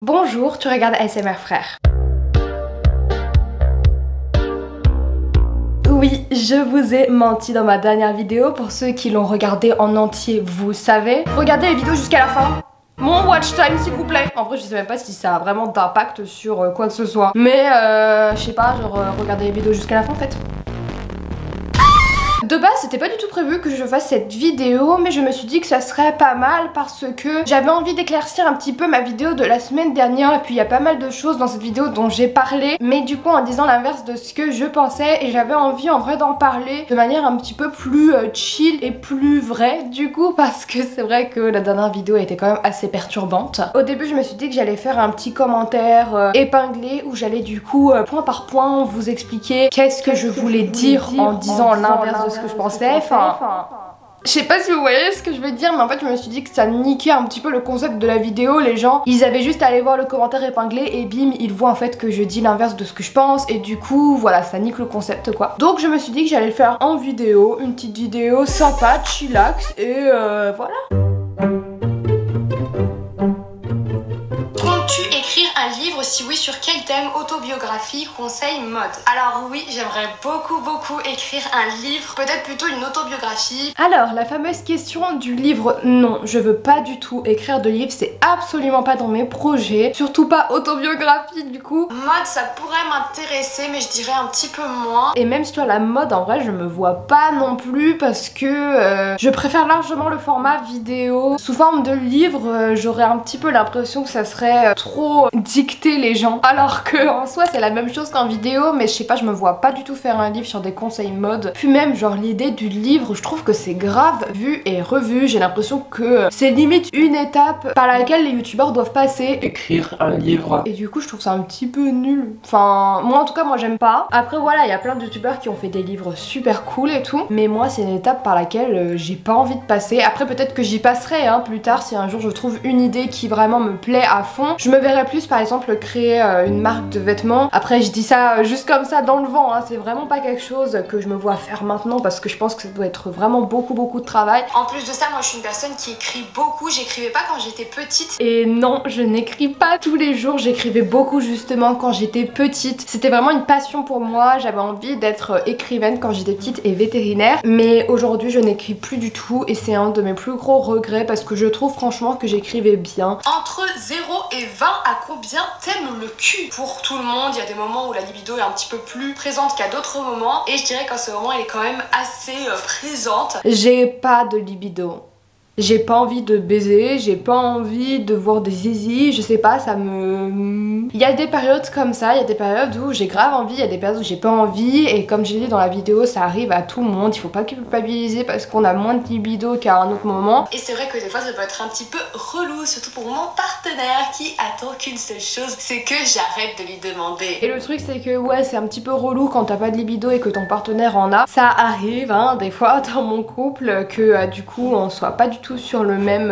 Bonjour, tu regardes ASMR Frère. Oui, je vous ai menti dans ma dernière vidéo. Pour ceux qui l'ont regardée en entier, vous savez. Regardez les vidéos jusqu'à la fin. Mon watch time s'il vous plaît. En vrai je sais même pas si ça a vraiment d'impact sur quoi que ce soit. Mais je sais pas, genre regardez les vidéos jusqu'à la fin en fait. De base c'était pas du tout prévu que je fasse cette vidéo, mais je me suis dit que ça serait pas mal parce que j'avais envie d'éclaircir un petit peu ma vidéo de la semaine dernière. Et puis il y a pas mal de choses dans cette vidéo dont j'ai parlé, mais du coup en disant l'inverse de ce que je pensais. Et j'avais envie en vrai d'en parler de manière un petit peu plus chill et plus vraie du coup, parce que c'est vrai que la dernière vidéo était quand même assez perturbante. Au début je me suis dit que j'allais faire un petit commentaire épinglé où j'allais du coup point par point vous expliquer qu'est-ce que je voulais dire en disant l'inverse de ce que je pensais. Enfin, je sais pas si vous voyez ce que je veux dire, mais en fait je me suis dit que ça niquait un petit peu le concept de la vidéo. Les gens, ils avaient juste à aller voir le commentaire épinglé et bim, ils voient en fait que je dis l'inverse de ce que je pense. Et du coup, voilà, ça nique le concept quoi. Donc je me suis dit que j'allais le faire en vidéo, une petite vidéo sympa, chillax et voilà. Un livre, si oui, sur quel thème? Autobiographie, conseil, mode. Alors oui, j'aimerais beaucoup écrire un livre, peut-être plutôt une autobiographie. Alors la fameuse question du livre, non, je veux pas du tout écrire de livre, c'est absolument pas dans mes projets, surtout pas autobiographie du coup. Mode, ça pourrait m'intéresser, mais je dirais un petit peu moins. Et même sur la mode, en vrai, je me vois pas non plus parce que je préfère largement le format vidéo. Sous forme de livre, j'aurais un petit peu l'impression que ça serait trop dicter les gens, alors que en soi c'est la même chose qu'en vidéo, mais je sais pas, je me vois pas du tout faire un livre sur des conseils mode. Puis même genre l'idée du livre, je trouve que c'est grave vu et revu. J'ai l'impression que c'est limite une étape par laquelle les youtubeurs doivent passer, écrire un livre. Et du coup je trouve ça un petit peu nul. Enfin moi en tout cas moi j'aime pas. Après voilà, il y a plein de youtubeurs qui ont fait des livres super cool et tout, mais moi c'est une étape par laquelle j'ai pas envie de passer. Après peut-être que j'y passerai hein, plus tard si un jour je trouve une idée qui vraiment me plaît à fond. Je me verrais plus par exemple créer une marque de vêtements. Après je dis ça juste comme ça dans le vent hein. C'est vraiment pas quelque chose que je me vois faire maintenant parce que je pense que ça doit être vraiment beaucoup de travail. En plus de ça moi je suis une personne qui écrit beaucoup. J'écrivais pas quand j'étais petite. Et non, je n'écris pas tous les jours. J'écrivais beaucoup justement quand j'étais petite. C'était vraiment une passion pour moi. J'avais envie d'être écrivaine quand j'étais petite et vétérinaire. Mais aujourd'hui je n'écris plus du tout et c'est un de mes plus gros regrets parce que je trouve franchement que j'écrivais bien. Entre 0 et 20, à combien t'aimes le cul? Pour tout le monde, il y a des moments où la libido est un petit peu plus présente qu'à d'autres moments, et je dirais qu'en ce moment elle est quand même assez présente. J'ai pas de libido. J'ai pas envie de baiser, j'ai pas envie de voir des zizi, je sais pas, ça me... Il y a des périodes comme ça, il y a des périodes où j'ai grave envie, il y a des périodes où j'ai pas envie, et comme j'ai dit dans la vidéo, ça arrive à tout le monde, il faut pas culpabiliser parce qu'on a moins de libido qu'à un autre moment. Et c'est vrai que des fois ça peut être un petit peu relou, surtout pour mon partenaire qui attend qu'une seule chose, c'est que j'arrête de lui demander. Et le truc c'est que ouais, c'est un petit peu relou quand t'as pas de libido et que ton partenaire en a. Ça arrive hein, des fois dans mon couple que du coup on soit pas du tout sur le même...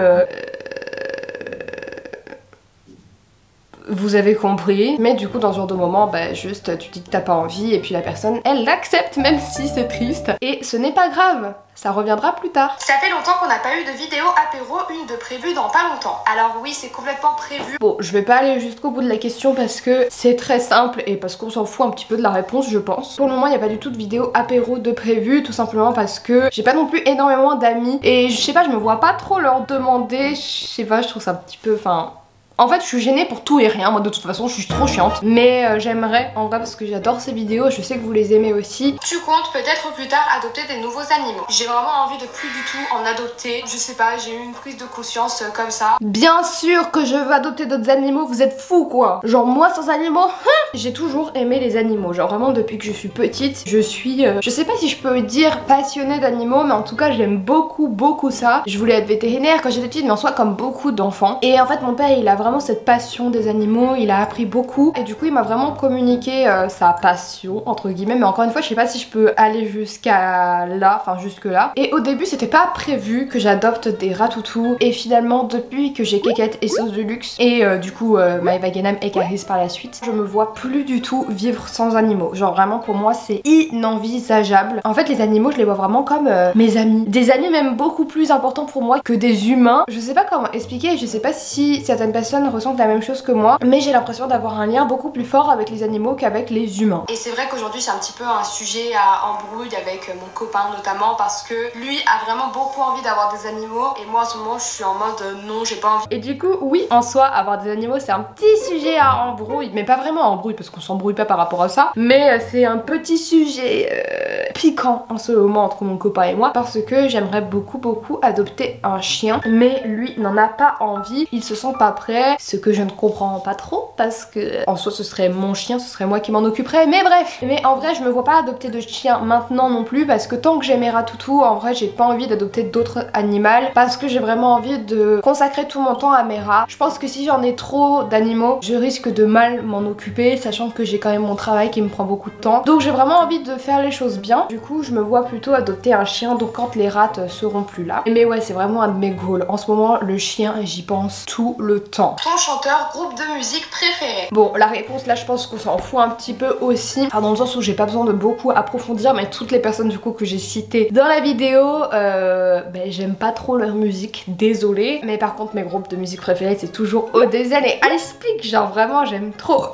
Vous avez compris. Mais du coup dans ce genre de moment, bah juste tu dis que t'as pas envie et puis la personne elle l'accepte même si c'est triste. Et ce n'est pas grave, ça reviendra plus tard. Ça fait longtemps qu'on n'a pas eu de vidéo apéro, une de prévue dans pas longtemps. Alors oui c'est complètement prévu. Bon je vais pas aller jusqu'au bout de la question parce que c'est très simple et parce qu'on s'en fout un petit peu de la réponse je pense. Pour le moment il n'y a pas du tout de vidéo apéro de prévu, tout simplement parce que j'ai pas non plus énormément d'amis. Et je sais pas, je me vois pas trop leur demander, je sais pas, je trouve ça un petit peu... Enfin... En fait je suis gênée pour tout et rien, moi de toute façon je suis trop chiante. Mais j'aimerais en vrai parce que j'adore ces vidéos, je sais que vous les aimez aussi. Tu comptes peut-être plus tard adopter des nouveaux animaux? J'ai vraiment envie de plus du tout en adopter. Je sais pas, j'ai eu une prise de conscience comme ça. Bien sûr que je veux adopter d'autres animaux, vous êtes fous quoi. Genre moi sans animaux, j'ai toujours aimé les animaux, genre vraiment depuis que je suis petite. Je suis, je sais pas si je peux dire passionnée d'animaux, mais en tout cas j'aime beaucoup ça. Je voulais être vétérinaire quand j'étais petite, mais en soi comme beaucoup d'enfants. Et en fait mon père il a vraiment cette passion des animaux, il a appris beaucoup et du coup il m'a vraiment communiqué sa passion entre guillemets, mais encore une fois je sais pas si je peux aller jusqu'à là, enfin jusque là. Et au début c'était pas prévu que j'adopte des ratoutous et finalement depuis que j'ai Kékette et Sauce de Luxe et du coup Maëva Guénam et Caris par la suite, je me vois plus du tout vivre sans animaux. Genre vraiment pour moi c'est inenvisageable. En fait les animaux je les vois vraiment comme mes amis, des amis même beaucoup plus importants pour moi que des humains. Je sais pas comment expliquer, je sais pas si certaines personnes personnes ressentent la même chose que moi, mais j'ai l'impression d'avoir un lien beaucoup plus fort avec les animaux qu'avec les humains. Et c'est vrai qu'aujourd'hui c'est un petit peu un sujet à embrouille avec mon copain notamment, parce que lui a vraiment beaucoup envie d'avoir des animaux et moi en ce moment je suis en mode non, j'ai pas envie. Et du coup oui, en soi avoir des animaux c'est un petit sujet à embrouille, mais pas vraiment embrouille parce qu'on s'embrouille pas par rapport à ça, mais c'est un petit sujet piquant en ce moment entre mon copain et moi, parce que j'aimerais beaucoup adopter un chien, mais lui n'en a pas envie, il se sent pas prêt, ce que je ne comprends pas trop parce que en soi ce serait mon chien, ce serait moi qui m'en occuperais, mais bref. Mais en vrai je me vois pas adopter de chien maintenant non plus, parce que tant que j'ai mes ratoutous, en vrai j'ai pas envie d'adopter d'autres animaux, parce que j'ai vraiment envie de consacrer tout mon temps à mes rats. Je pense que si j'en ai trop d'animaux, je risque de mal m'en occuper, sachant que j'ai quand même mon travail qui me prend beaucoup de temps. Donc j'ai vraiment envie de faire les choses bien. Du coup je me vois plutôt adopter un chien, donc quand les rats seront plus là. Mais ouais, c'est vraiment un de mes goals. En ce moment le chien, j'y pense tout le temps. Ton chanteur, groupe de musique préféré? Bon, la réponse là je pense qu'on s'en fout un petit peu aussi, enfin, dans le sens où j'ai pas besoin de beaucoup approfondir, mais toutes les personnes du coup que j'ai citées dans la vidéo, ben, j'aime pas trop leur musique, désolée. Mais par contre mes groupes de musique préférés c'est toujours Odezen et Ice Peak, genre vraiment j'aime trop.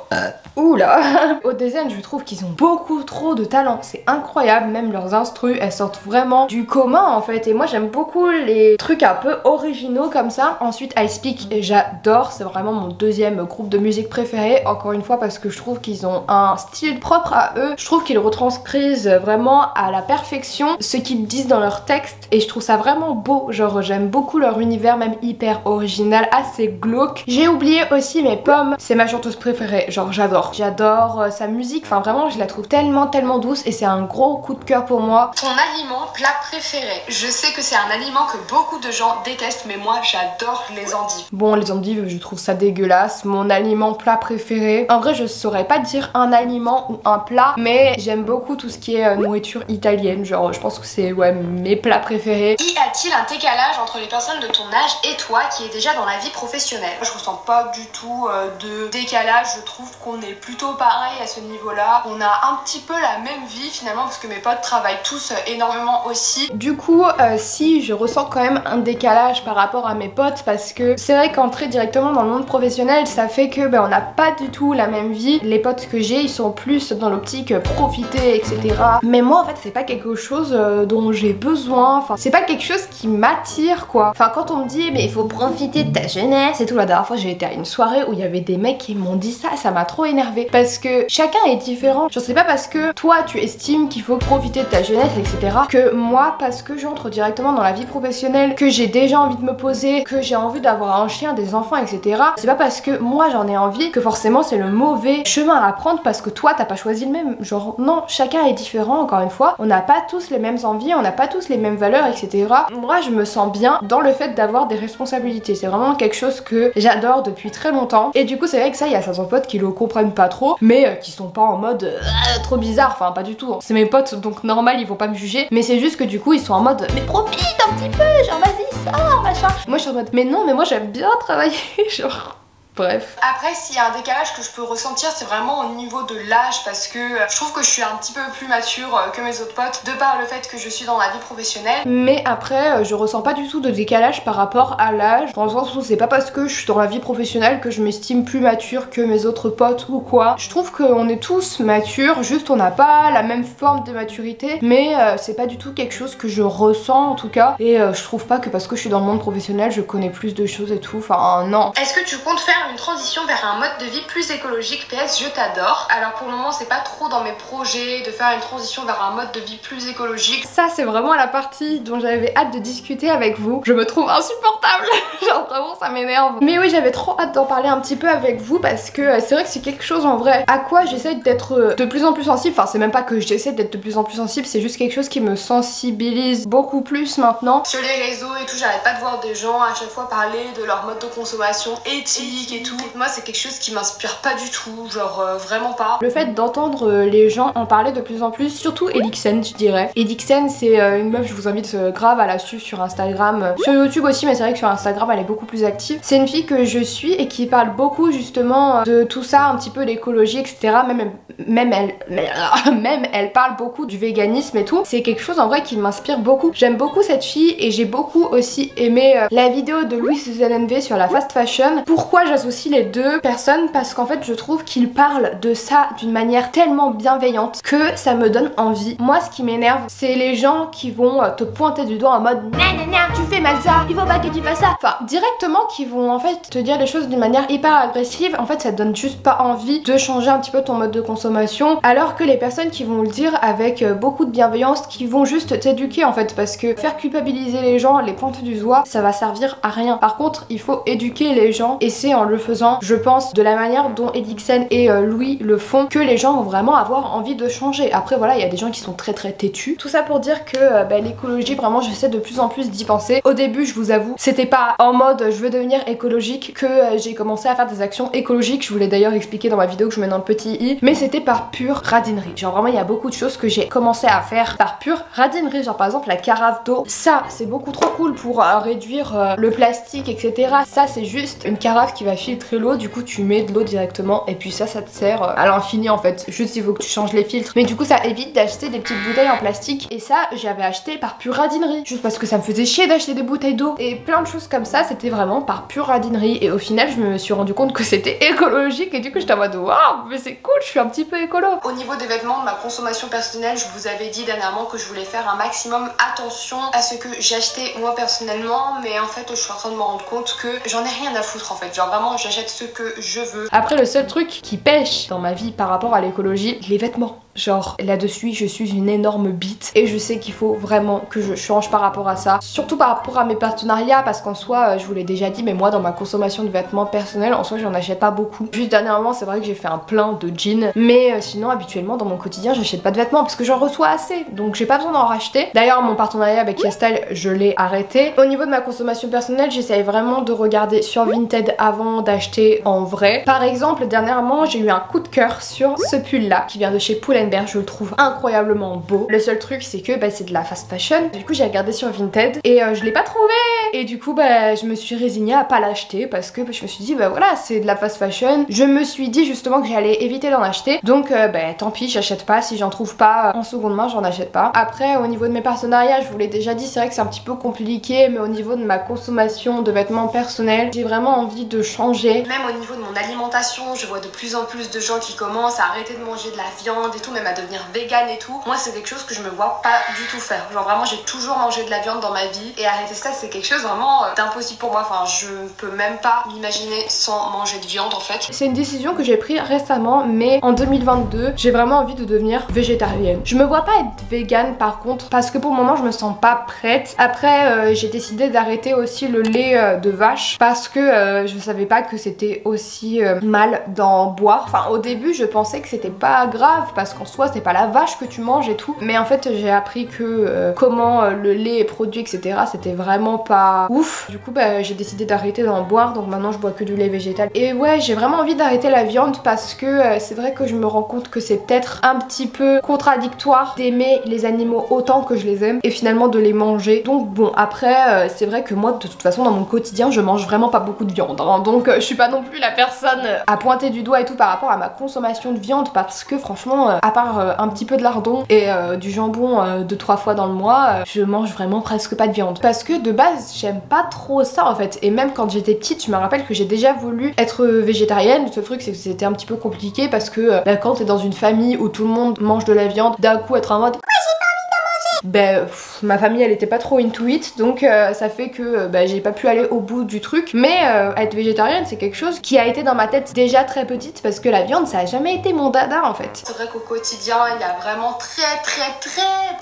Oula. Odezen, je trouve qu'ils ont beaucoup trop de talent, c'est incroyable, même leurs instrus elles sortent vraiment du commun en fait, et moi j'aime beaucoup les trucs un peu originaux comme ça. Ensuite Ice Peak, j'adore, c'est vraiment mon deuxième groupe de musique préféré, encore une fois parce que je trouve qu'ils ont un style propre à eux, je trouve qu'ils retranscrivent vraiment à la perfection ce qu'ils disent dans leurs textes et je trouve ça vraiment beau, genre j'aime beaucoup leur univers, même hyper original, assez glauque. J'ai oublié aussi mes pommes, c'est ma chanteuse préférée, genre j'adore sa musique, enfin vraiment je la trouve tellement douce et c'est un gros coup de cœur pour moi. Ton aliment plat préféré? Je sais que c'est un aliment que beaucoup de gens détestent, mais moi j'adore les endives. Bon, les endives je trouve ça dégueulasse. Mon aliment plat préféré, en vrai je saurais pas dire un aliment ou un plat, mais j'aime beaucoup tout ce qui est nourriture italienne, genre je pense que c'est ouais mes plats préférés. Y a-t-il un décalage entre les personnes de ton âge et toi qui est déjà dans la vie professionnelle? Je ressens pas du tout de décalage, je trouve qu'on est plutôt pareil à ce niveau-là. On a un petit peu la même vie finalement parce que mes potes travaillent tous énormément aussi. Du coup si je ressens quand même un décalage par rapport à mes potes, parce que c'est vrai qu'entrer directement dans le monde professionnel ça fait que ben, on n'a pas du tout la même vie. Les potes que j'ai ils sont plus dans l'optique profiter etc. Mais moi en fait c'est pas quelque chose dont j'ai besoin, enfin c'est pas quelque chose qui m'attire quoi. Enfin quand on me dit mais il faut profiter de ta jeunesse et tout, la dernière fois j'ai été à une soirée où il y avait des mecs qui m'ont dit ça m'a trop énervé parce que chacun est différent. Je sais pas parce que toi tu estimes qu'il faut profiter de ta jeunesse etc. que moi parce que j'entre directement dans la vie professionnelle, que j'ai déjà envie de me poser, que j'ai envie d'avoir un chien, des enfants etc. C'est pas parce que moi j'en ai envie que forcément c'est le mauvais chemin à prendre parce que toi t'as pas choisi le même. Genre non, chacun est différent, encore une fois, on n'a pas tous les mêmes envies, on n'a pas tous les mêmes valeurs etc. Moi je me sens bien dans le fait d'avoir des responsabilités, c'est vraiment quelque chose que j'adore depuis très longtemps et du coup c'est vrai que ça il y a certains potes qui le comprennent pas trop mais qui sont pas en mode trop bizarre, enfin pas du tout, c'est mes potes donc normal ils vont pas me juger, mais c'est juste que du coup ils sont en mode mais profite un petit peu, genre vas-y sors machin. Moi je suis en mode mais non mais moi j'aime bien travailler genre. Bref. Après s'il y a un décalage que je peux ressentir c'est vraiment au niveau de l'âge parce que je trouve que je suis un petit peu plus mature que mes autres potes de par le fait que je suis dans la vie professionnelle. Mais après je ressens pas du tout de décalage par rapport à l'âge, dans le sens où c'est pas parce que je suis dans la vie professionnelle que je m'estime plus mature que mes autres potes ou quoi. Je trouve qu'on est tous matures, juste on n'a pas la même forme de maturité, mais c'est pas du tout quelque chose que je ressens en tout cas, et je trouve pas que parce que je suis dans le monde professionnel je connais plus de choses et tout, enfin non. Est-ce que tu comptes faire une transition vers un mode de vie plus écologique? PS je t'adore. Alors pour le moment c'est pas trop dans mes projets de faire une transition vers un mode de vie plus écologique. Ça c'est vraiment la partie dont j'avais hâte de discuter avec vous. Je me trouve insupportable. Genre vraiment ça m'énerve. Mais oui j'avais trop hâte d'en parler un petit peu avec vous parce que c'est vrai que c'est quelque chose en vrai à quoi j'essaie d'être de plus en plus sensible. Enfin c'est même pas que j'essaie d'être de plus en plus sensible, c'est juste quelque chose qui me sensibilise beaucoup plus maintenant. Sur les réseaux et tout j'arrête pas de voir des gens à chaque fois parler de leur mode de consommation éthique et tout. Moi c'est quelque chose qui m'inspire pas du tout, genre vraiment pas. Le fait d'entendre les gens en parler de plus en plus, surtout Elixen je dirais. Elixen c'est une meuf, je vous invite grave à la suivre sur Instagram, sur YouTube aussi mais c'est vrai que sur Instagram elle est beaucoup plus active. C'est une fille que je suis et qui parle beaucoup justement de tout ça, un petit peu l'écologie etc. Même elle parle beaucoup du véganisme et tout. C'est quelque chose en vrai qui m'inspire beaucoup. J'aime beaucoup cette fille et j'ai beaucoup aussi aimé la vidéo de Louis ZNV sur la fast fashion. Pourquoi j'associe j'associe les deux personnes parce qu'en fait je trouve qu'ils parlent de ça d'une manière tellement bienveillante que ça me donne envie. Moi ce qui m'énerve c'est les gens qui vont te pointer du doigt en mode nanana tu fais mal ça, il faut pas que tu fasses ça. Enfin directement qui vont en fait te dire les choses d'une manière hyper agressive. En fait ça te donne juste pas envie de changer un petit peu ton mode de consommation, alors que les personnes qui vont le dire avec beaucoup de bienveillance, qui vont juste t'éduquer en fait, parce que faire culpabiliser les gens, les pointer du doigt, ça va servir à rien. Par contre il faut éduquer les gens et c'est en le faisant, je pense, de la manière dont Edixen et Louis le font que les gens vont vraiment avoir envie de changer. Après voilà, il y a des gens qui sont très têtus. Tout ça pour dire que l'écologie, vraiment j'essaie de plus en plus d'y penser. Au début je vous avoue, c'était pas en mode je veux devenir écologique que j'ai commencé à faire des actions écologiques. Je vous l'ai d'ailleurs expliqué dans ma vidéo que je mets dans le petit i, mais c'était par pure radinerie. Genre vraiment il y a beaucoup de choses que j'ai commencé à faire par pure radinerie. Genre par exemple la carafe d'eau, ça c'est beaucoup trop cool pour réduire le plastique etc. Ça c'est juste une carafe qui va filtrer l'eau, du coup tu mets de l'eau directement et puis ça te sert à l'infini en fait. Juste il faut que tu changes les filtres, mais du coup ça évite d'acheter des petites bouteilles en plastique et ça j'avais acheté par pure radinerie, juste parce que ça me faisait chier d'acheter des bouteilles d'eau et plein de choses comme ça. C'était vraiment par pure radinerie et au final je me suis rendu compte que c'était écologique et du coup j'étais en mode waouh mais c'est cool, je suis un petit peu écolo. Au niveau des vêtements, de ma consommation personnelle, je vous avais dit dernièrement que je voulais faire un maximum attention à ce que j'achetais moi personnellement, mais en fait je suis en train de me rendre compte que j'en ai rien à foutre en fait. Genre vraiment j'achète ce que je veux. Après le seul truc qui pêche dans ma vie par rapport à l'écologie, les vêtements. Genre là-dessus je suis une énorme bite et je sais qu'il faut vraiment que je change par rapport à ça, surtout par rapport à mes partenariats, parce qu'en soi je vous l'ai déjà dit, mais moi dans ma consommation de vêtements personnels en soi j'en achète pas beaucoup. Juste dernièrement c'est vrai que j'ai fait un plein de jeans, mais sinon habituellement dans mon quotidien j'achète pas de vêtements parce que j'en reçois assez, donc j'ai pas besoin d'en racheter. D'ailleurs mon partenariat avec YesStyle je l'ai arrêté. Au niveau de ma consommation personnelle j'essaye vraiment de regarder sur Vinted avant d'acheter en vrai. Par exemple dernièrement j'ai eu un coup de cœur sur ce pull là qui vient de chez Pull&Bear. Je le trouve incroyablement beau. Le seul truc c'est que c'est de la fast fashion. Du coup j'ai regardé sur Vinted et je l'ai pas trouvé. Et du coup je me suis résignée à pas l'acheter parce que je me suis dit voilà c'est de la fast fashion. Je me suis dit justement que j'allais éviter d'en acheter. Donc tant pis, j'achète pas. Si j'en trouve pas en seconde main, j'en achète pas. Après au niveau de mes partenariats, je vous l'ai déjà dit, c'est vrai que c'est un petit peu compliqué, mais au niveau de ma consommation de vêtements personnels, j'ai vraiment envie de changer. Même au niveau de mon alimentation, je vois de plus en plus de gens qui commencent à arrêter de manger de la viande et tout, même à devenir vegan et tout. Moi c'est quelque chose que je me vois pas du tout faire. Genre vraiment j'ai toujours mangé de la viande dans ma vie et arrêter ça c'est quelque chose vraiment d'impossible pour moi. Enfin je peux même pas m'imaginer sans manger de viande en fait. C'est une décision que j'ai prise récemment, mais en 2022 j'ai vraiment envie de devenir végétarienne. Je me vois pas être vegan par contre parce que pour le moment je me sens pas prête. Après j'ai décidé d'arrêter aussi le lait de vache parce que je savais pas que c'était aussi mal d'en boire. Enfin au début je pensais que c'était pas grave parce qu'en soi c'est pas la vache que tu manges et tout, mais en fait j'ai appris que comment le lait est produit etc c'était vraiment pas ouf. Du coup j'ai décidé d'arrêter d'en boire, donc maintenant je bois que du lait végétal. Et ouais j'ai vraiment envie d'arrêter la viande parce que c'est vrai que je me rends compte que c'est peut-être un petit peu contradictoire d'aimer les animaux autant que je les aime et finalement de les manger. Donc bon après c'est vrai que moi de toute façon dans mon quotidien je mange vraiment pas beaucoup de viande hein. Donc je suis pas non plus la personne à pointer du doigt et tout par rapport à ma consommation de viande, parce que franchement à part un petit peu de lardon et du jambon 2-3 fois dans le mois, je mange vraiment presque pas de viande parce que de base j'aime pas trop ça en fait. Et même quand j'étais petite je me rappelle que j'ai déjà voulu être végétarienne. Le seul truc c'est que c'était un petit peu compliqué parce que quand t'es dans une famille où tout le monde mange de la viande, d'un coup être en mode ma famille elle était pas trop into it, donc ça fait que j'ai pas pu aller au bout du truc. Mais être végétarienne c'est quelque chose qui a été dans ma tête déjà très petite parce que la viande ça a jamais été mon dada en fait. C'est vrai qu'au quotidien il y a vraiment très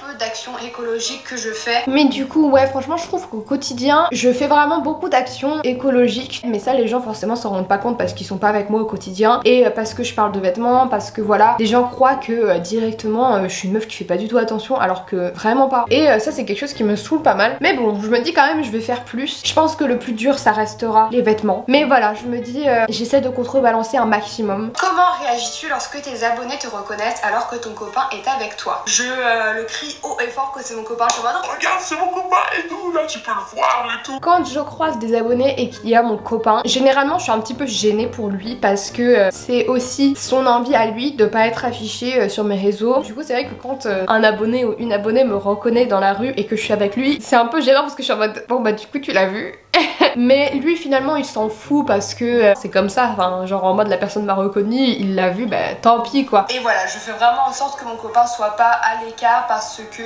peu d'actions écologiques que je fais, mais du coup ouais franchement je trouve qu'au quotidien je fais vraiment beaucoup d'actions écologiques, mais ça les gens forcément s'en rendent pas compte parce qu'ils sont pas avec moi au quotidien et parce que je parle de vêtements, parce que voilà les gens croient que directement je suis une meuf qui fait pas du tout attention alors que vraiment pas. Et ça c'est quelque chose qui me saoule pas mal, mais bon je me dis quand même je vais faire plus. Je pense que le plus dur ça restera les vêtements, mais voilà je me dis j'essaie de contrebalancer un maximum. Comment réagis-tu lorsque tes abonnés te reconnaissent alors que ton copain est avec toi? Je le crie haut et fort que c'est mon copain, je suis en mode regarde c'est mon copain et tout, là tu peux le voir et tout. Quand je croise des abonnés et qu'il y a mon copain, généralement je suis un petit peu gênée pour lui parce que c'est aussi son envie à lui de pas être affiché sur mes réseaux. Du coup c'est vrai que quand un abonné ou une abonnée me reconnaît dans la rue et que je suis avec lui, c'est un peu gênant parce que je suis en mode bon du coup tu l'as vu. mais lui finalement il s'en fout parce que c'est comme ça, enfin genre en mode la personne m'a reconnu, il l'a vu, bah tant pis quoi. Et voilà, je fais vraiment en sorte que mon copain soit pas à l'écart parce que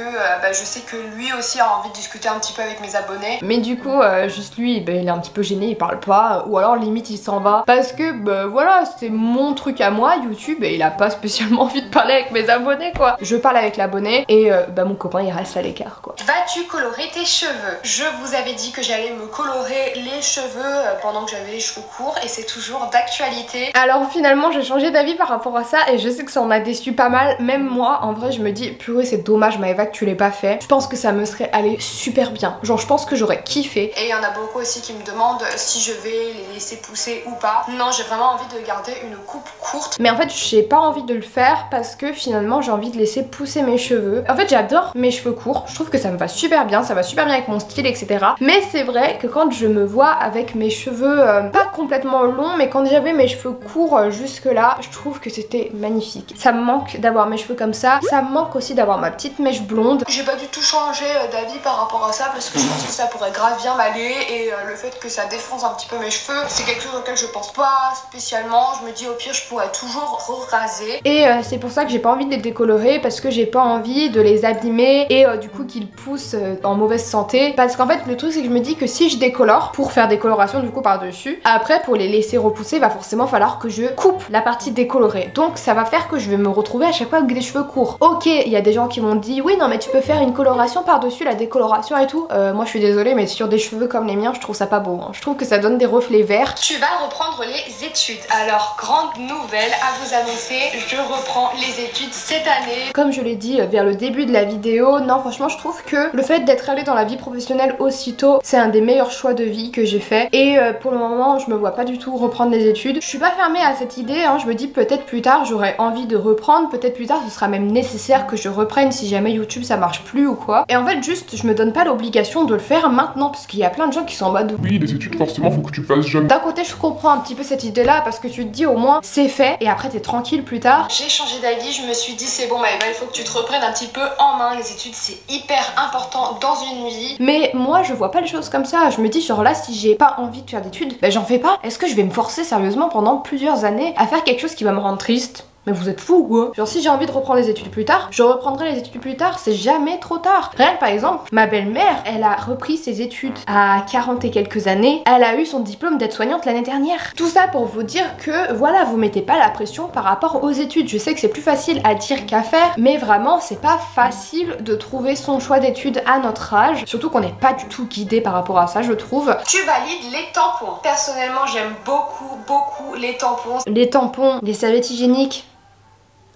je sais que lui aussi a envie de discuter un petit peu avec mes abonnés. Mais du coup juste lui il est un petit peu gêné, il parle pas, ou alors limite il s'en va parce que voilà, c'est mon truc à moi YouTube et il a pas spécialement envie de parler avec mes abonnés quoi. Je parle avec l'abonné et mon copain il reste à l'écart quoi. Vas-tu colorer tes cheveux? Je vous avais dit que j'allais me colorer les cheveux pendant que j'avais les cheveux courts et c'est toujours d'actualité. Alors finalement j'ai changé d'avis par rapport à ça et je sais que ça en a déçu pas mal. Même moi en vrai je me dis purée c'est dommage Maëva que tu l'aies pas fait. Je pense que ça me serait allé super bien. Genre je pense que j'aurais kiffé. Et il y en a beaucoup aussi qui me demandent si je vais les laisser pousser ou pas. Non, j'ai vraiment envie de garder une coupe courte. Mais en fait j'ai pas envie de le faire parce que finalement j'ai envie de laisser pousser mes cheveux. En fait j'adore mes cheveux courts. Je trouve que ça me va super bien, ça va super bien avec mon style etc. Mais c'est vrai que quand je me vois avec mes cheveux pas complètement longs mais quand j'avais mes cheveux courts jusque là, je trouve que c'était magnifique. Ça me manque d'avoir mes cheveux comme ça. Ça me manque aussi d'avoir ma petite mèche blonde. J'ai pas du tout changé d'avis par rapport à ça parce que je pense que ça pourrait grave bien m'aller et le fait que ça défonce un petit peu mes cheveux, c'est quelque chose auquel je pense pas spécialement. Je me dis au pire je pourrais toujours raser. Et c'est pour ça que j'ai pas envie de les décolorer parce que j'ai pas envie de les abîmer et du coup qu'ils poussent en mauvaise santé. Parce qu'en fait le truc c'est que je me dis que si je décolore pour faire des colorations du coup par dessus, après pour les laisser repousser va forcément falloir que je coupe la partie décolorée. Donc ça va faire que je vais me retrouver à chaque fois avec des cheveux courts. Ok, il y a des gens qui m'ont dit oui non mais tu peux faire une coloration par dessus, la décoloration et tout. Moi je suis désolée mais sur des cheveux comme les miens je trouve ça pas beau hein. Je trouve que ça donne des reflets verts. Tu vas reprendre les études. Alors grande nouvelle à vous annoncer, je reprends les études cette année. Comme je l'ai dit vers le début de la vidéo, non franchement je trouve que le fait d'être allée dans la vie professionnelle aussitôt c'est un des meilleurs choix de vie que j'ai fait et pour le moment je me vois pas du tout reprendre les études. Je suis pas fermée à cette idée hein. Je me dis peut-être plus tard j'aurai envie de reprendre, peut-être plus tard ce sera même nécessaire que je reprenne si jamais YouTube ça marche plus ou quoi. Et en fait juste je me donne pas l'obligation de le faire maintenant parce qu'il y a plein de gens qui sont en mode oui les études forcément faut que tu le fasses jeune. D'un côté je comprends un petit peu cette idée là parce que tu te dis au moins c'est fait et après t'es tranquille plus tard. J'ai changé d'avis, je me suis dit c'est bon Maëva il faut que tu te reprennes un petit peu en main, les études c'est hyper important dans une vie. Mais moi je vois pas les choses comme ça, je me dis genre là si j'ai pas envie de faire d'études, j'en fais pas. Est-ce que je vais me forcer sérieusement pendant plusieurs années à faire quelque chose qui va me rendre triste? Mais vous êtes fous ou quoi? Genre si j'ai envie de reprendre les études plus tard, je reprendrai les études plus tard, c'est jamais trop tard. Rien que par exemple, ma belle-mère, elle a repris ses études à 40 et quelques années, elle a eu son diplôme d'aide-soignante l'année dernière. Tout ça pour vous dire que voilà, vous mettez pas la pression par rapport aux études. Je sais que c'est plus facile à dire qu'à faire, mais vraiment c'est pas facile de trouver son choix d'études à notre âge, surtout qu'on n'est pas du tout guidé par rapport à ça je trouve. Tu valides les tampons. Personnellement j'aime beaucoup les tampons. Les tampons, les serviettes hygiéniques,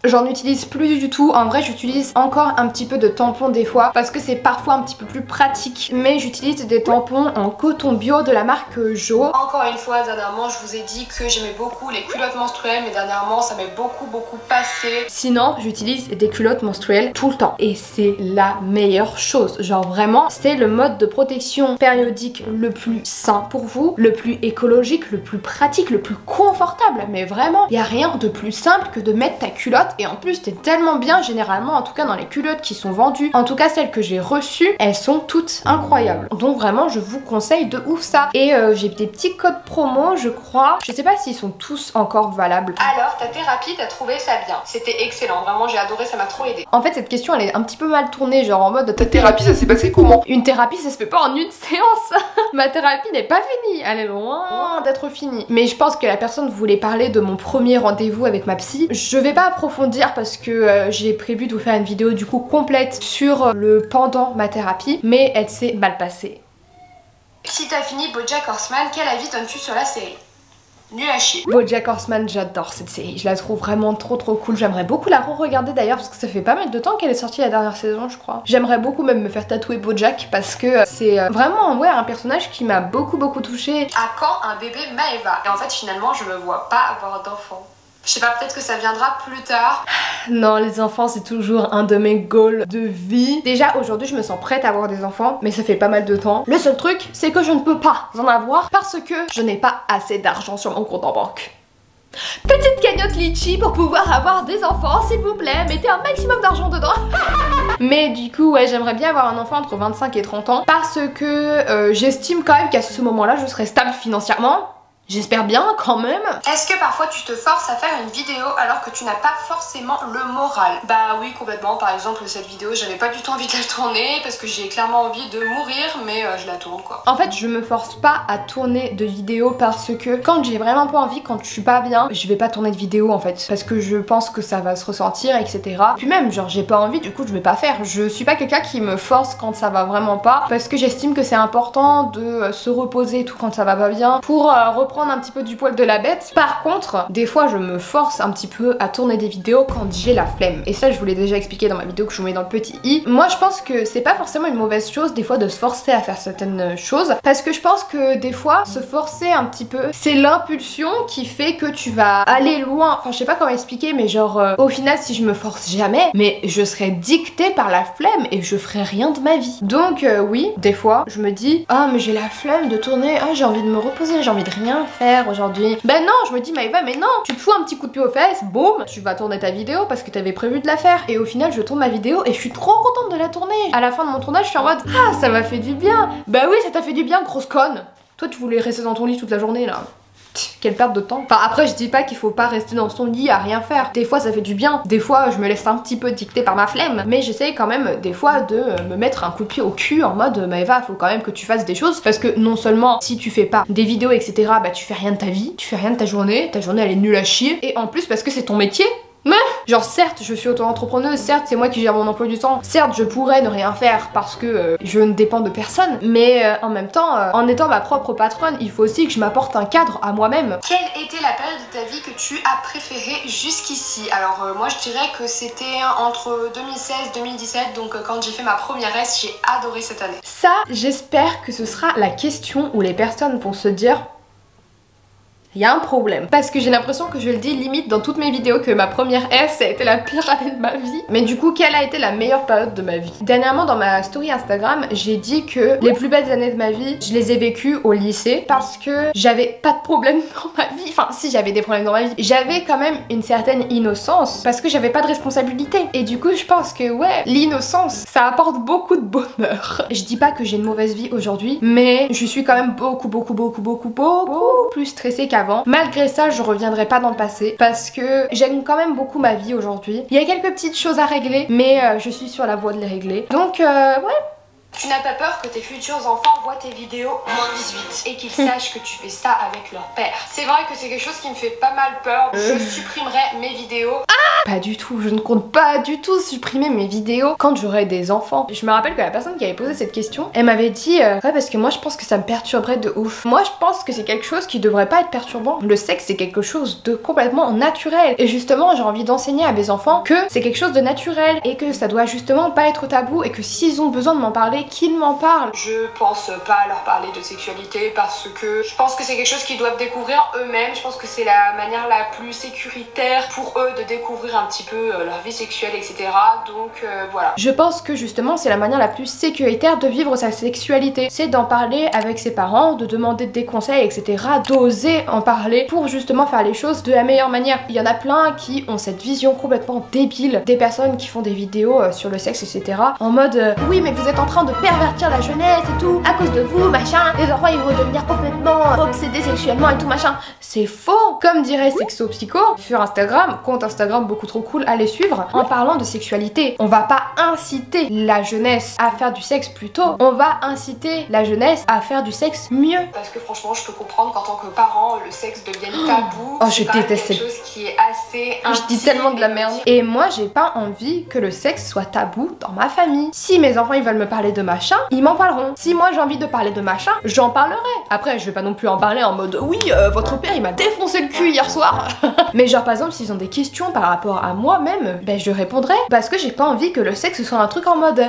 j'en utilise plus du tout. En vrai j'utilise encore un petit peu de tampons des fois parce que c'est parfois un petit peu plus pratique. Mais j'utilise des tampons en coton bio de la marque Jo. Encore une fois dernièrement je vous ai dit que j'aimais beaucoup les culottes menstruelles mais dernièrement ça m'est beaucoup passé. Sinon j'utilise des culottes menstruelles tout le temps et c'est la meilleure chose. Genre vraiment c'est le mode de protection périodique le plus sain pour vous, le plus écologique, le plus pratique, le plus confortable. Mais vraiment il n'y a rien de plus simple que de mettre ta culotte. Et en plus t'es tellement bien, généralement en tout cas dans les culottes qui sont vendues, en tout cas celles que j'ai reçues, elles sont toutes incroyables. Donc vraiment je vous conseille de ouf ça. Et j'ai des petits codes promo je crois, je sais pas s'ils sont tous encore valables. Alors ta thérapie, t'as trouvé ça bien? C'était excellent, vraiment j'ai adoré, ça m'a trop aidé. En fait cette question elle est un petit peu mal tournée, genre en mode ta thérapie ça s'est passé comment? Une thérapie ça se fait pas en une séance. Ma thérapie n'est pas finie, elle est loin d'être finie. Mais je pense que la personne voulait parler de mon premier rendez-vous avec ma psy. Je vais pas approfondir parce que j'ai prévu de vous faire une vidéo du coup complète sur le pendant ma thérapie, mais elle s'est mal passée. Si t'as fini BoJack Horseman, quel avis donnes-tu sur la série? Nul à chier. BoJack Horseman, j'adore cette série, je la trouve vraiment trop cool. J'aimerais beaucoup la re-regarder d'ailleurs parce que ça fait pas mal de temps qu'elle est sortie la dernière saison je crois. J'aimerais beaucoup même me faire tatouer BoJack parce que c'est vraiment ouais, un personnage qui m'a beaucoup touchée. À quand un bébé Maëva? Et en fait finalement je me vois pas avoir d'enfant. Je sais pas, peut-être que ça viendra plus tard. Non, les enfants c'est toujours un de mes goals de vie. Déjà aujourd'hui je me sens prête à avoir des enfants, mais ça fait pas mal de temps. Le seul truc c'est que je ne peux pas en avoir parce que je n'ai pas assez d'argent sur mon compte en banque. Petite cagnotte litchi pour pouvoir avoir des enfants, s'il vous plaît, mettez un maximum d'argent dedans. Mais du coup, ouais, j'aimerais bien avoir un enfant entre 25 et 30 ans parce que j'estime quand même qu'à ce moment-là, je serai stable financièrement. J'espère bien quand même. Est-ce que parfois tu te forces à faire une vidéo alors que tu n'as pas forcément le moral? Bah oui, complètement. Par exemple, cette vidéo, j'avais pas du tout envie de la tourner parce que j'ai clairement envie de mourir, mais je la tourne quoi. En fait, je me force pas à tourner de vidéos parce que quand j'ai vraiment pas envie, quand je suis pas bien, je vais pas tourner de vidéo en fait. Parce que je pense que ça va se ressentir, etc. Puis même, genre, j'ai pas envie, du coup, je vais pas faire. Je suis pas quelqu'un qui me force quand ça va vraiment pas parce que j'estime que c'est important de se reposer et tout quand ça va pas bien pour reprendre un petit peu du poil de la bête. Par contre, des fois je me force un petit peu à tourner des vidéos quand j'ai la flemme. Et ça je vous l'ai déjà expliqué dans ma vidéo que je vous mets dans le petit i. Moi je pense que c'est pas forcément une mauvaise chose des fois de se forcer à faire certaines choses. Parce que je pense que des fois se forcer un petit peu, c'est l'impulsion qui fait que tu vas aller loin. Enfin je sais pas comment expliquer mais genre au final si je me force jamais, mais je serai dictée par la flemme et je ferai rien de ma vie. Donc oui, des fois je me dis ah mais j'ai la flemme de tourner, ah j'ai envie de me reposer, j'ai envie de rien faire aujourd'hui. Ben non, je me dis Maëva mais non, tu te fous un petit coup de pied aux fesses, boum, tu vas tourner ta vidéo parce que t'avais prévu de la faire. Et au final je tourne ma vidéo et je suis trop contente de la tourner. À la fin de mon tournage je suis en mode ah ça m'a fait du bien. Bah oui ça t'a fait du bien grosse conne. Toi tu voulais rester dans ton lit toute la journée là. Quelle perte de temps. Enfin après je dis pas qu'il faut pas rester dans son lit à rien faire. Des fois ça fait du bien. Des fois je me laisse un petit peu dicter par ma flemme. Mais j'essaye quand même des fois de me mettre un coup de pied au cul en mode Maëva faut quand même que tu fasses des choses. Parce que non seulement si tu fais pas des vidéos etc bah tu fais rien de ta vie, tu fais rien de ta journée elle est nulle à chier. Et en plus parce que c'est ton métier. Mais genre certes je suis auto-entrepreneuse, certes c'est moi qui gère mon emploi du temps, certes je pourrais ne rien faire parce que je ne dépends de personne, mais en même temps en étant ma propre patronne il faut aussi que je m'apporte un cadre à moi-même. Quelle était la période de ta vie que tu as préférée jusqu'ici? Alors moi je dirais que c'était entre 2016 2017 donc quand j'ai fait ma première S j'ai adoré cette année. Ça j'espère que ce sera la question où les personnes vont se dire il y a un problème. Parce que j'ai l'impression que je le dis limite dans toutes mes vidéos que ma première S ça a été la pire année de ma vie. Mais du coup, quelle a été la meilleure période de ma vie? Dernièrement dans ma story Instagram, j'ai dit que les plus belles années de ma vie, je les ai vécues au lycée parce que j'avais pas de problème dans ma vie. Enfin, si j'avais des problèmes dans ma vie, j'avais quand même une certaine innocence parce que j'avais pas de responsabilité. Et du coup, je pense que ouais, l'innocence, ça apporte beaucoup de bonheur. Je dis pas que j'ai une mauvaise vie aujourd'hui, mais je suis quand même beaucoup plus stressée qu'avant. Malgré ça je reviendrai pas dans le passé parce que j'aime quand même beaucoup ma vie aujourd'hui. Il y a quelques petites choses à régler mais je suis sur la voie de les régler. Donc ouais. Tu n'as pas peur que tes futurs enfants voient tes vidéos moins 18 et qu'ils sachent que tu fais ça avec leur père? C'est vrai que c'est quelque chose qui me fait pas mal peur. Je supprimerai mes vidéos. Pas du tout, je ne compte pas du tout supprimer mes vidéos quand j'aurai des enfants. Je me rappelle que la personne qui avait posé cette question, elle m'avait dit ouais parce que moi je pense que ça me perturberait de ouf. Moi je pense que c'est quelque chose qui devrait pas être perturbant. Le sexe c'est quelque chose de complètement naturel. Et justement j'ai envie d'enseigner à mes enfants que c'est quelque chose de naturel et que ça doit justement pas être tabou et que s'ils ont besoin de m'en parler, qu'ils m'en parlent. Je pense pas leur parler de sexualité parce que je pense que c'est quelque chose qu'ils doivent découvrir eux-mêmes. Je pense que c'est la manière la plus sécuritaire pour eux de découvrir un petit peu leur vie sexuelle etc. Donc voilà. Je pense que justement c'est la manière la plus sécuritaire de vivre sa sexualité. C'est d'en parler avec ses parents, de demander des conseils etc. D'oser en parler pour justement faire les choses de la meilleure manière. Il y en a plein qui ont cette vision complètement débile des personnes qui font des vidéos sur le sexe etc. En mode oui mais vous êtes en train de pervertir la jeunesse et tout, à cause de vous machin, les enfants ils vont devenir complètement obsédés sexuellement et tout machin. C'est faux. Comme dirait Sexo Psycho sur Instagram, compte Instagram beaucoup trop cool à les suivre, en parlant de sexualité. On va pas inciter la jeunesse à faire du sexe plus tôt, on va inciter la jeunesse à faire du sexe mieux. Parce que franchement je peux comprendre qu'en tant que parent le sexe devienne tabou. Oh je déteste quelque chose qui est assez intime. Je dis tellement de la merde. Et moi j'ai pas envie que le sexe soit tabou dans ma famille. Si mes enfants ils veulent me parler de machin, ils m'en parleront. Si moi j'ai envie de parler de machin, j'en parlerai. Après je vais pas non plus en parler en mode oui votre père il m'a défoncé le cul hier soir. Mais genre par exemple s'ils ont des questions par rapport à moi-même, ben je répondrai parce que j'ai pas envie que le sexe soit un truc en mode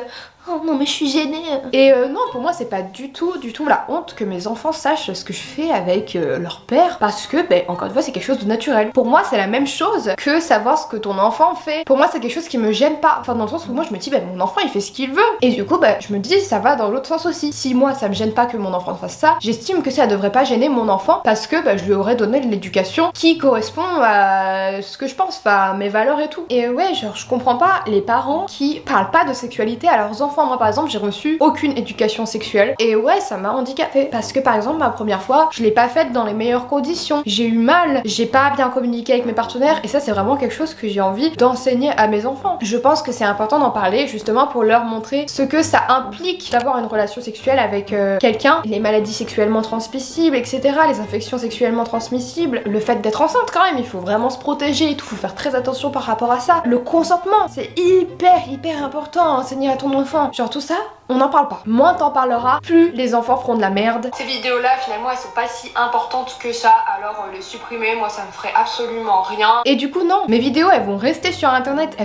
oh non mais je suis gênée. Et non, pour moi c'est pas du tout la honte que mes enfants sachent ce que je fais avec leur père, parce que encore une fois c'est quelque chose de naturel. Pour moi c'est la même chose que savoir ce que ton enfant fait. Pour moi c'est quelque chose qui me gêne pas, enfin dans le sens où moi je me dis mon enfant il fait ce qu'il veut, et du coup je me dis ça va dans l'autre sens aussi. Si moi ça me gêne pas que mon enfant fasse ça, j'estime que ça devrait pas gêner mon enfant, parce que je lui aurais donné de l'éducation qui correspond à ce que je pense, à mes valeurs et tout. Et ouais, genre je comprends pas les parents qui parlent pas de sexualité à leurs enfants. Moi par exemple j'ai reçu aucune éducation sexuelle, et ouais ça m'a handicapée, parce que par exemple ma première fois je l'ai pas faite dans les meilleures conditions, j'ai eu mal, j'ai pas bien communiqué avec mes partenaires, et ça c'est vraiment quelque chose que j'ai envie d'enseigner à mes enfants. Je pense que c'est important d'en parler justement pour leur montrer ce que ça implique d'avoir une relation sexuelle avec quelqu'un, les maladies sexuellement transmissibles, etc., les infections sexuellement transmissibles, le fait d'être enceinte quand même, il faut vraiment se protéger et tout, faut faire très attention par rapport à ça. Le consentement, c'est hyper important à enseigner à ton enfant. Genre tout ça, on n'en parle pas. Moins t'en parleras, plus les enfants feront de la merde. Ces vidéos là finalement elles sont pas si importantes que ça, alors les supprimer moi ça me ferait absolument rien. Et du coup non, mes vidéos elles vont rester sur internet,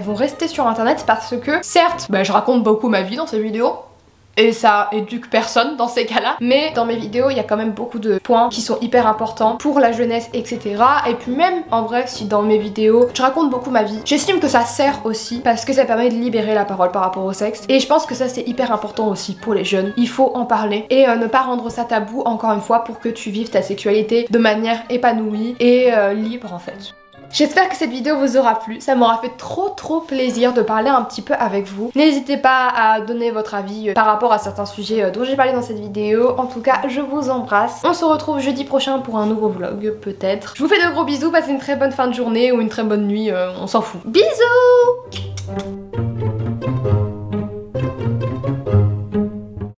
parce que certes je raconte beaucoup ma vie dans ces vidéos, et ça éduque personne dans ces cas-là, mais dans mes vidéos il y a quand même beaucoup de points qui sont hyper importants pour la jeunesse, etc. Et puis même en vrai, si dans mes vidéos je raconte beaucoup ma vie, j'estime que ça sert aussi parce que ça permet de libérer la parole par rapport au sexe, et je pense que ça c'est hyper important aussi pour les jeunes. Il faut en parler et ne pas rendre ça tabou, encore une fois, pour que tu vives ta sexualité de manière épanouie et libre en fait. J'espère que cette vidéo vous aura plu, ça m'aura fait trop plaisir de parler un petit peu avec vous. N'hésitez pas à donner votre avis par rapport à certains sujets dont j'ai parlé dans cette vidéo. En tout cas, je vous embrasse. On se retrouve jeudi prochain pour un nouveau vlog, peut-être. Je vous fais de gros bisous, passez une très bonne fin de journée ou une très bonne nuit, on s'en fout. Bisous!